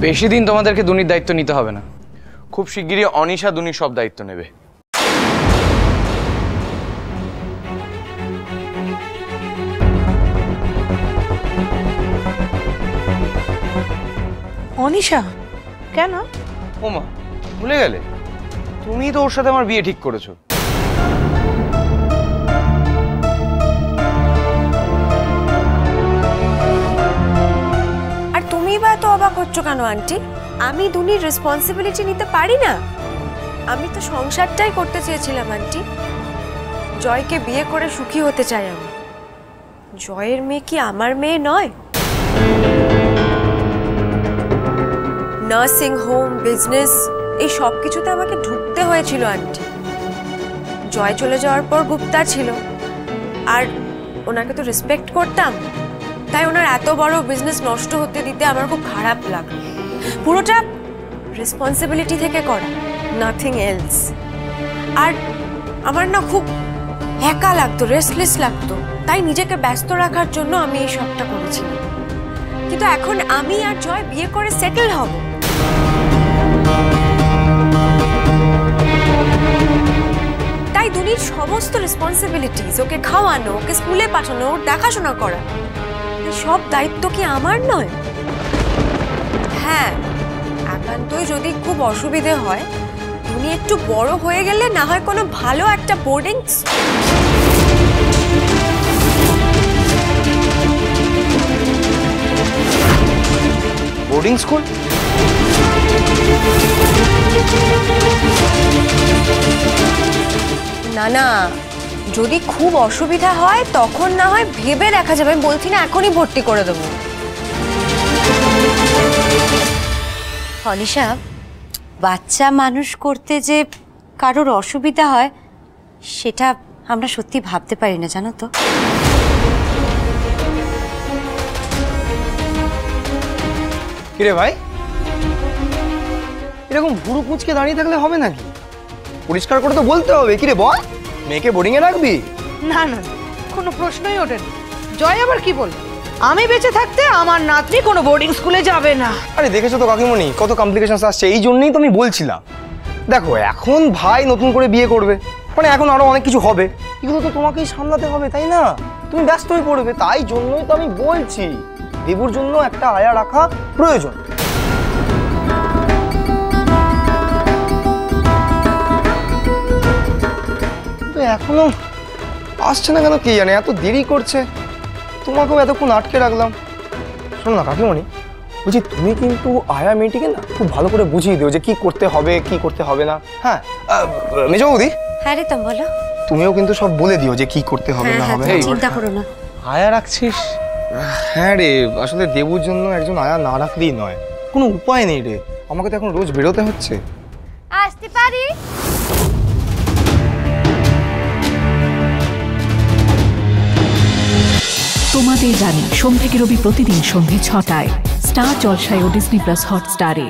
বেশি দিন তোমাদেরকে দুনির দায়িত্ব নিতে হবে না, খুব শিগগিরই অনিশা দুনির সব দায়িত্ব নেবে। অনিশা কেন? ওমা, ভুলে গেলে? তুমি তো ওর সাথে আমার বিয়ে ঠিক করেছো। আর তুমি বা এত অবাক হচ্ছ কেন আন্টি? আমি দুনির রেসপন্সিবিলিটি নিতে পারি না? আমি তো সংসারটাই করতে চেয়েছিলাম আন্টি। জয়কে বিয়ে করে সুখী হতে চাই আমি। জয়ের মেয়ে কি আমার মেয়ে নয়? নার্সিং হোম, বিজনেস, এই সব কিছুতে আমাকে ঢুকতে হয়েছিল আন্টি। জয় চলে যাওয়ার পর গুপ্তা ছিল, আর ওনাকে তো রেসপেক্ট করতাম, তাই ওনার এত বড় বিজনেস নষ্ট হতে দিতে আমার খুব খারাপ লাগলো। পুরোটা রেসপন্সিবিলিটি থেকে করা, নাথিং এলস। আর আমার না খুব একা লাগতো, রেস্টলেস লাগতো, তাই নিজেকে ব্যস্ত রাখার জন্য আমি এই সবটা করেছিলাম। কিন্তু এখন আমি আর জয় বিয়ে করে সেটেল হব। তাই দুনির সমস্ত রেসপন্সিবিলিটিস, ওকে খাওয়ানো, ওকে স্কুলে পাঠানো, ওর দেখাশোনা করা, এই সব দায়িত্ব কি আমার নয়? হ্যাঁ, একান্তই যদি খুব অসুবিধে হয়, তুমি একটু বড় হয়ে গেলে না হয় কোনো ভালো একটা বোর্ডিং স্কুল। না না, যদি খুব অসুবিধা হয় তখন না হয় ভেবে দেখা যাবে, আমি বলছি না এখনই ভর্তি করে দেবো। অনিশা, বাচ্চা মানুষ করতে যে কারোর অসুবিধা হয় সেটা আমরা সত্যি ভাবতে পারি না, জানো তো। কিরে ভাই, এরকম ভুরু কুঁচকে দাঁড়িয়ে থাকলে হবে নাকি? পরিষ্কার করে তো বলতে হবে। কিরে বল, মেয়েকে বোর্ডিং এ রাখবি? না না, কোনো প্রশ্নই ওঠে না। জয় আবার কি বল? আমি বেঁচে থাকতে আমার নাতনি কোনো বোর্ডিং স্কুলে যাবে না। আরে দেখেছো তো কাকিমণি, কত কমপ্লিকেশনস আসছে। এই জন্যই তো আমি বলছিলাম, দেখো এখন ভাই নতুন করে বিয়ে করবে, মানে এখন আরো অনেক কিছু হবে, এগুলো তো তোমাকেই সামলাতে হবে, তাই না? তুমি ব্যস্ত হয়ে পড়বে। তাই জন্যই তো আমি বলছি দেবুর জন্য একটা আয়া রাখা প্রয়োজন। এখনো আসছে না কেন কে জানে, এত দেরি করছে। তোমাকেও এতক্ষণ আটকে রাখলাম। শোনো না কাকিমণি, বলছি তুমি কিন্তু আয়া মেয়েটিকে না খুব ভালো করে বুঝিয়ে দিও যে কি করতে হবে কি করতে হবে না। হ্যাঁ মেজ বৌদি। হ্যাঁ রে, তুমি বলো। তুমিও কিন্তু সব বলে দিও যে কি করতে হবে না হবে। চিন্তা করো না। আয়া রাখছিস? হ্যাঁ রে, আসলে দেবুর জন্য একজন আয়া না রাখলেই নয়, কোনো উপায় নেই রে। আমাকে তো এখন রোজ বেরোতে হচ্ছে। আসতে পারি? তোমাদের জানি সোম থেকে রবি প্রতিদিন সন্ধ্যে ৬টায় স্টার জলসায় ও ডিজনি প্লাস হটস্টারে।